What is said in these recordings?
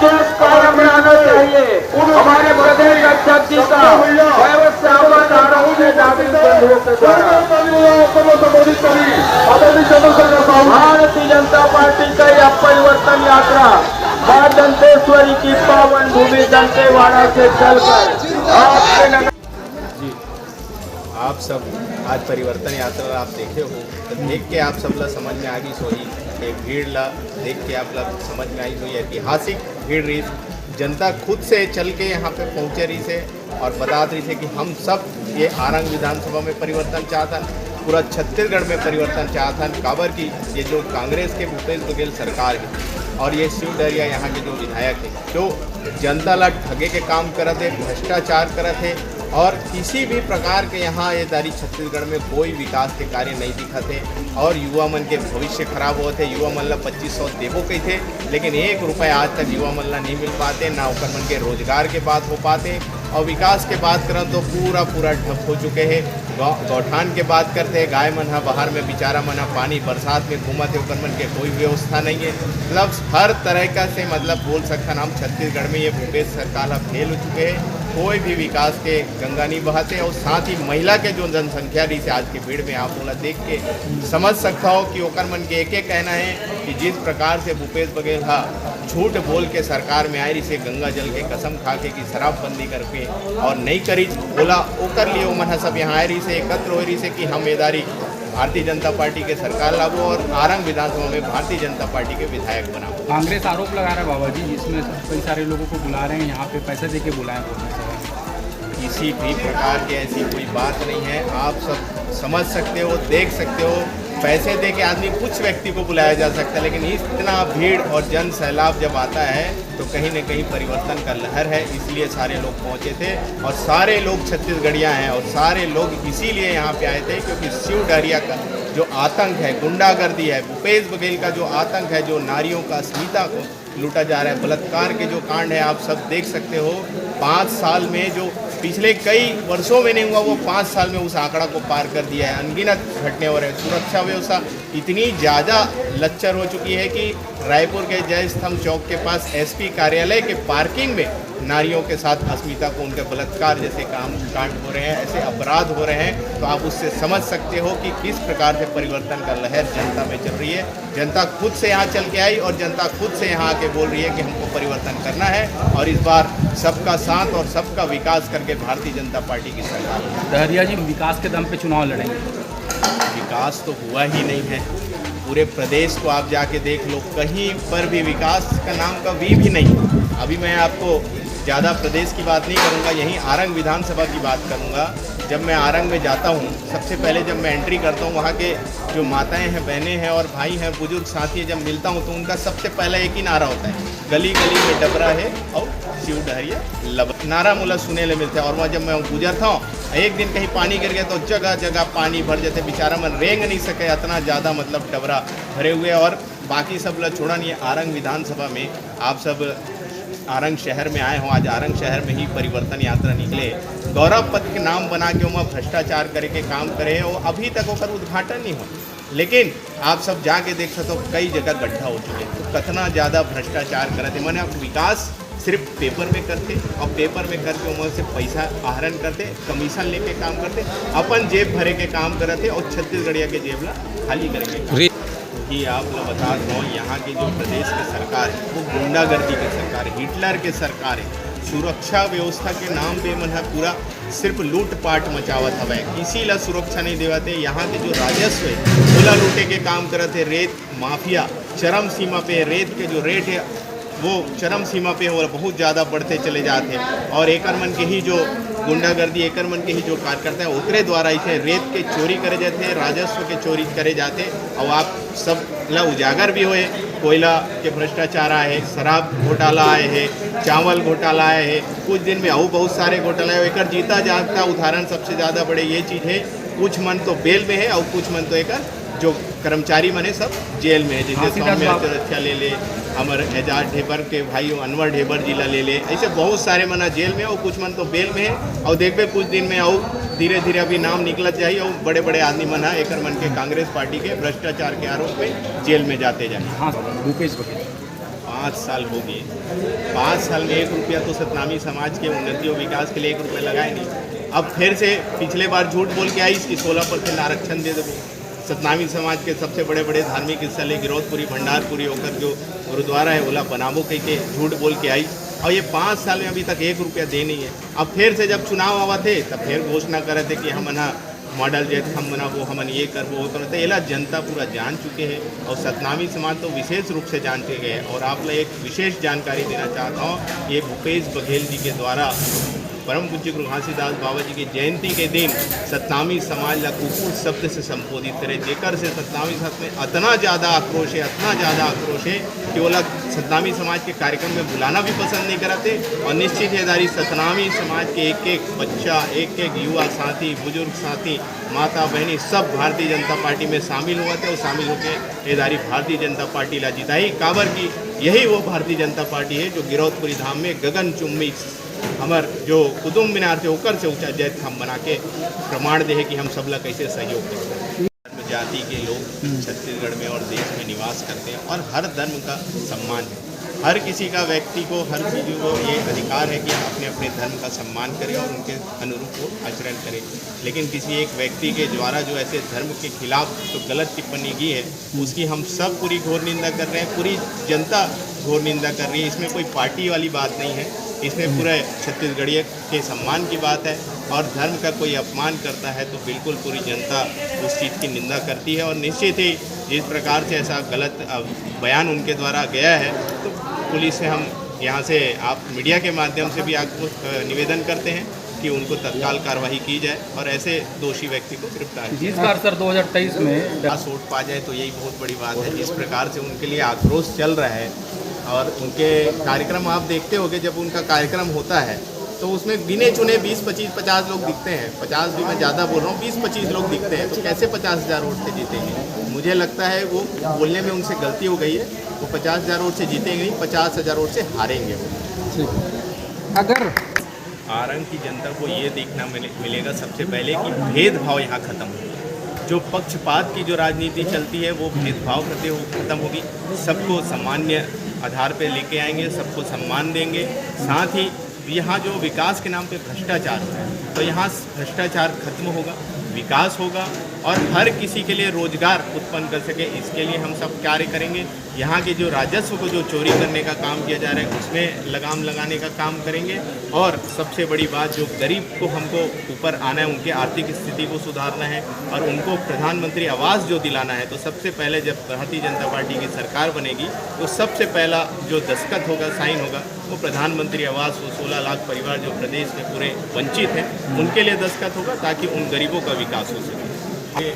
देश कायम रहना चाहिए। हमारे प्रदेश अध्यक्ष जी का व्यवस्थापन आरोप नागरिक बंधुओं के द्वारा भारतीय जनता पार्टी का यह परिवर्तन यात्रा मां दंतेश्वरी की पावन भूमि दंतेवाड़ा से चलकर आपके नगर जी आप सब आज परिवर्तन यात्रा आप देखे हो तो देख के आप सब ला समझ में आ गई सोई एक भीड़ ला देख के आप ला समझ में आई हुई ऐतिहासिक भीड़ रही। जनता खुद से चल के यहाँ पे पहुँचे रही से और बता रही से कि हम सब ये आरंग विधानसभा में परिवर्तन चाहता, पूरा छत्तीसगढ़ में परिवर्तन चाहता। काबर की ये जो कांग्रेस के भूपेश बघेल सरकार है और ये शिव डहरिया यहाँ के जो विधायक है जो जनता ला ठगे के काम करते, भ्रष्टाचार करते और किसी भी प्रकार के यहाँ ये दारी छत्तीसगढ़ में कोई विकास के कार्य नहीं दिखते और युवा मन के भविष्य खराब होते। युवा मन ला 2500 देवो कही थे लेकिन 1 रुपया आज तक युवा मन ला नहीं मिल पाते, ना उकर मन के रोजगार के बात हो पाते और विकास के बात करें तो पूरा ठप हो चुके हैं। गौठान के बात करते हैं, गाय मन बाहर में बेचारा मन पानी बरसात में घूमते उकर मन के कोई व्यवस्था नहीं है। मतलब हर तरह का से मतलब बोल सकता हम छत्तीसगढ़ में ये भूपेश सरकार फेल हो चुके हैं, कोई भी विकास के गंगा नहीं बहाते और साथ ही महिला के जो जनसंख्या रही से आज की भीड़ में आप बोला देख के समझ सकता हो कि ओकर मन के एक कहना है कि जिस प्रकार से भूपेश बघेल झूठ बोल के सरकार में आई रही से गंगा जल के कसम खा के कि शराबबंदी करके और नहीं करी बोला ओकर लिए वो मन सब यहाँ आए रही से एकत्र हो रही से कि हम एदारी भारतीय जनता पार्टी के सरकार लाभो और आरंग विधानसभा में भारतीय जनता पार्टी के विधायक बनाओ। कांग्रेस आरोप लगा रहा है बाबा जी जिसमें कई सारे लोगों को बुला रहे हैं, यहाँ पे पैसे दे के बुलाए किसी भी प्रकार की ऐसी कोई बात नहीं है। आप सब समझ सकते हो, देख सकते हो, पैसे दे के आदमी कुछ व्यक्ति को बुलाया जा सकता है लेकिन इतना भीड़ और जन सैलाब जब आता है तो कहीं न कहीं परिवर्तन का लहर है, इसलिए सारे लोग पहुंचे थे और सारे लोग छत्तीसगढ़िया हैं और सारे लोग इसीलिए यहाँ पे आए थे क्योंकि शिव डहरिया का जो आतंक है, गुंडागर्दी है, भूपेश बघेल का जो आतंक है, जो नारियों का अस्मिता को लूटा जा रहा है, बलात्कार के जो कांड है आप सब देख सकते हो। 5 साल में जो पिछले कई वर्षों में नहीं हुआ वो 5 साल में उस आंकड़ा को पार कर दिया है। अनगिनत घटने हो रहे हैं। सुरक्षा व्यवस्था इतनी ज़्यादा लच्चर हो चुकी है कि रायपुर के जय स्तंभ चौक के पास एसपी कार्यालय के पार्किंग में नारियों के साथ अस्मिता को उनके बलात्कार जैसे कांड हो रहे हैं, ऐसे अपराध हो रहे हैं। तो आप उससे समझ सकते हो कि किस प्रकार से परिवर्तन का लहर जनता में चल रही है। जनता खुद से यहाँ चल के आई और जनता खुद से यहाँ आके बोल रही है कि हमको परिवर्तन करना है और इस बार सबका साथ और सबका विकास करके भारतीय जनता पार्टी की सरकार। डहरिया जी विकास के दम पे चुनाव लड़ेंगे। विकास तो हुआ ही नहीं है, पूरे प्रदेश को आप जाके देख लो, कहीं पर भी विकास का नाम का वी भी नहीं। अभी मैं आपको ज़्यादा प्रदेश की बात नहीं करूँगा, यहीं आरंग विधानसभा की बात करूँगा। जब मैं आरंग में जाता हूँ सबसे पहले जब मैं एंट्री करता हूँ वहाँ के जो माताएं हैं, बहनें हैं और भाई हैं, बुजुर्ग साथी हैं, जब मिलता हूँ तो उनका सबसे पहला एक ही नारा होता है, गली गली में डबरा है और शिव डहरिया लब नारा मुला सुने ले मिलते हैं। और वहाँ जब मैं गुजरता हूँ एक दिन कहीं पानी गिर गया तो जगह जगह पानी भर जाते, बेचारा मन रेंग नहीं सके, इतना ज़्यादा मतलब डबरा भरे हुए। और बाकी सब ला छोड़ा नहीं है, आरंग विधानसभा में आप सब आरंग शहर में आए हों, आज आरंग शहर में ही परिवर्तन यात्रा निकले, गौरव पथ के नाम बना के वहाँ भ्रष्टाचार करे के काम करे और अभी तक वो उद्घाटन नहीं हो। लेकिन आप सब जाके देख सकते हो कई जगह गड्ढा हो चुके हैं, तो कितना ज़्यादा भ्रष्टाचार करते मैंने विकास सिर्फ पेपर में करते और पेपर में करके वहाँ से पैसा आहरण करते, कमीशन लेके काम करते, अपन जेब भरे के काम करते और छत्तीसगढ़िया के जेब ला खाली करेंगे। कि आप लोग बता दो यहाँ की जो प्रदेश की सरकार है वो गुंडागर्दी की सरकार है, हिटलर की सरकार है। सुरक्षा व्यवस्था के नाम पे मन है पूरा सिर्फ लूटपाट मचावत हवा है, किसी ला सुरक्षा नहीं देवाते। यहाँ के जो राजस्व है ओला लूटे के काम करते, रेत माफिया चरम सीमा पे, रेत के जो रेट है वो चरम सीमा पे और बहुत ज़्यादा बढ़ते चले जाते हैं। और एकर मन के ही जो गुंडागर्दी, एकर मन के ही जो कार्यकर्ता है उतरे द्वारा इसे रेत के चोरी करे जाते हैं, राजस्व के चोरी करे जाते। और आप सब ला उजागर भी हुए, कोयला के भ्रष्टाचार आए है, शराब घोटाला आए है, चावल घोटाला आए है, कुछ दिन में और बहुत सारे घोटाला है। एकर जीता जागता उदाहरण सबसे ज़्यादा बड़े ये चीज़ है, कुछ मन तो बेल में है और कुछ मन तो एकर जो कर्मचारी मने सब जेल में है। जैसे सौम्य ले ले, अमर एजाज ढेबर के भाई अनवर ढेबर जिला ले ले, ऐसे बहुत सारे मना जेल में और कुछ मन तो बेल में है। और देखते कुछ दिन में और धीरे धीरे अभी नाम निकला चाहिए और बड़े बड़े आदमी मन है एक मन के कांग्रेस पार्टी के भ्रष्टाचार के आरोप में जेल में जाते जाए। हाँ भूपेश बघेल 5 साल हो गए, 5 साल में 1 रुपया तो सतनामी समाज के उन्नति और विकास के लिए 1 रुपया लगाए नहीं। अब फिर से पिछले बार झूठ बोल के आई कि 16% आरक्षण दे देंगे। सतनामी समाज के सबसे बड़े बड़े धार्मिक स्थल है गिरौदपुरी, भंडारपुरी होकर जो गुरुद्वारा है ओला बनाबो कह के झूठ बोल के आई, और ये 5 साल में अभी तक 1 रुपया दे नहीं है। अब फिर से जब चुनाव आवा थे तब फिर घोषणा कर रहे थे कि हम ना मॉडल जेट हम बना वो हमन ये कर वो करते, एला जनता पूरा जान चुके हैं और सतनामी समाज तो विशेष रूप से जान चुके हैं। और आप लोग एक विशेष जानकारी देना चाहता हूँ, ये भूपेश बघेल जी के द्वारा परम पूज्य गुरु घासीदास बाबा जी की जयंती के दिन सतनामी समाज ला कुकुर शब्द से संबोधित करे, जेकर से सतनामी समाज में इतना ज़्यादा आक्रोश है कि वो लोग सतनामी समाज के कार्यक्रम में बुलाना भी पसंद नहीं कराते। और निश्चित है सतनामी समाज के एक एक बच्चा, एक एक युवा साथी, बुजुर्ग साथी, माता बहनी सब भारतीय जनता पार्टी में शामिल हुए थे और शामिल होकर एदारी भारतीय जनता पार्टी ला जिताई। काबर की यही वो भारतीय जनता पार्टी है जो गिरौदपुरी धाम में गगन चुम्बी हमार जो कुतुब मीनार से होकर से ऊंचा जैत हम बना के प्रमाण दे है कि हम सब लोग कैसे सहयोग करते हैं। जाति के लोग छत्तीसगढ़ में और देश में निवास करते हैं और हर धर्म का सम्मान है। हर किसी का व्यक्ति को, हर किसी को ये अधिकार है कि अपने अपने धर्म का सम्मान करें और उनके अनुरूप वो आचरण करें। लेकिन किसी एक व्यक्ति के द्वारा जो ऐसे धर्म के खिलाफ जो गलत टिप्पणी की है उसकी हम सब पूरी घोर निंदा कर रहे हैं, पूरी जनता घोर निंदा कर रही है। इसमें कोई पार्टी वाली बात नहीं है, इसमें पूरे छत्तीसगढ़िया के सम्मान की बात है। और धर्म का कोई अपमान करता है तो बिल्कुल पूरी जनता उस चीज़ की निंदा करती है। और निश्चित ही जिस प्रकार से ऐसा गलत बयान उनके द्वारा गया है तो पुलिस से हम यहाँ से आप मीडिया के माध्यम से भी आपको निवेदन करते हैं कि उनको तत्काल कार्रवाई की जाए और ऐसे दोषी व्यक्ति को गिरफ्तार किया। जिस बार सर 2023 में वोट पा जाए तो यही बहुत बड़ी बात है। जिस प्रकार से उनके लिए आक्रोश चल रहा है और उनके कार्यक्रम आप देखते होंगे, जब उनका कार्यक्रम होता है तो उसमें गिने चुने 20, 25, 50 लोग दिखते हैं। 50 भी मैं ज़्यादा बोल रहा हूँ, 20, 25 लोग दिखते हैं, तो कैसे 50,000 वोट से जीतेंगे? मुझे लगता है वो बोलने में उनसे गलती हो गई है। वो 50,000 वोट से जीतेंगे नहीं, 50,000 वोट से हारेंगे वो। अगर आरंग की जनता को ये देखना मिलेगा सबसे पहले कि भेदभाव यहाँ खत्म हो। जो पक्षपात की जो राजनीति चलती है वो भेदभाव करते हो खत्म होगी। सबको सामान्य आधार पे लेके आएंगे, सबको सम्मान देंगे। साथ ही यहाँ जो विकास के नाम पे भ्रष्टाचार हो रहा है तो यहाँ भ्रष्टाचार खत्म होगा, विकास होगा और हर किसी के लिए रोजगार उत्पन्न कर सके, इसके लिए हम सब कार्य करेंगे। यहाँ के जो राजस्व को जो चोरी करने का काम किया जा रहा है उसमें लगाम लगाने का काम करेंगे। और सबसे बड़ी बात, जो गरीब को हमको ऊपर आना है, उनकी आर्थिक स्थिति को सुधारना है और उनको प्रधानमंत्री आवास जो दिलाना है, तो सबसे पहले जब भारतीय जनता पार्टी की सरकार बनेगी तो सबसे पहला जो दस्तखत होगा, साइन होगा, वो प्रधानमंत्री आवास, वो 16 लाख परिवार जो प्रदेश में पूरे वंचित हैं उनके लिए दस्तखत होगा ताकि उन गरीबों का विकास हो सके। ये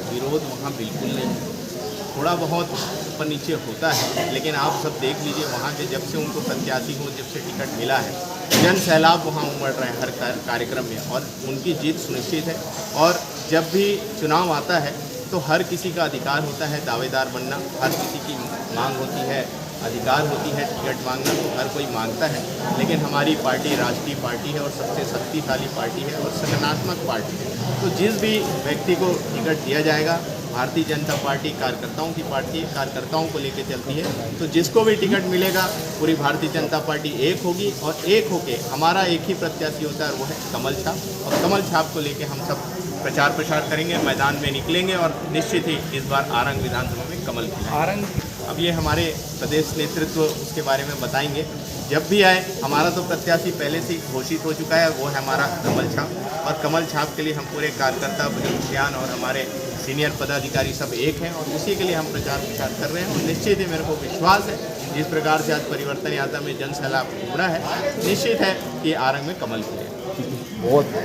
विरोध वहाँ बिल्कुल नहीं है, थोड़ा बहुत ऊपर नीचे होता है, लेकिन आप सब देख लीजिए वहाँ के जब से उनको प्रत्याशी को जब से टिकट मिला है, जन सैलाब वहाँ उमड़ रहे हैं हर कार्यक्रम में और उनकी जीत सुनिश्चित है। और जब भी चुनाव आता है तो हर किसी का अधिकार होता है दावेदार बनना, हर किसी की मांग होती है, अधिकार होती है टिकट मांगना, तो हर कोई मांगता है। लेकिन हमारी पार्टी राष्ट्रीय पार्टी है और सबसे शक्तिशाली पार्टी है और संगठनात्मक पार्टी है, तो जिस भी व्यक्ति को टिकट दिया जाएगा, भारतीय जनता पार्टी कार्यकर्ताओं की पार्टी है, कार्यकर्ताओं को लेकर चलती है, तो जिसको भी टिकट मिलेगा पूरी भारतीय जनता पार्टी एक होगी और एक होके हमारा एक ही प्रत्याशी होता है, वो है कमल छाप। और कमल छाप को लेकर हम सब प्रचार प्रसार करेंगे, मैदान में निकलेंगे और निश्चित ही इस बार आरंग विधानसभा में कमल खिलाएंगे। आरंग अब ये हमारे प्रदेश नेतृत्व उसके बारे में बताएंगे जब भी आए। हमारा तो प्रत्याशी पहले से घोषित हो चुका है, वो है हमारा कमल छाप। और कमल छाप के लिए हम पूरे कार्यकर्ता, बुजुर्ग और हमारे सीनियर पदाधिकारी सब एक हैं और उसी के लिए हम प्रचार प्रसार कर रहे हैं। और निश्चित ही मेरे को विश्वास है जिस प्रकार से आज परिवर्तन यात्रा में जन सैलाब उमड़ा है, निश्चित है कि आरंग में कमल खिलेगा। बहुत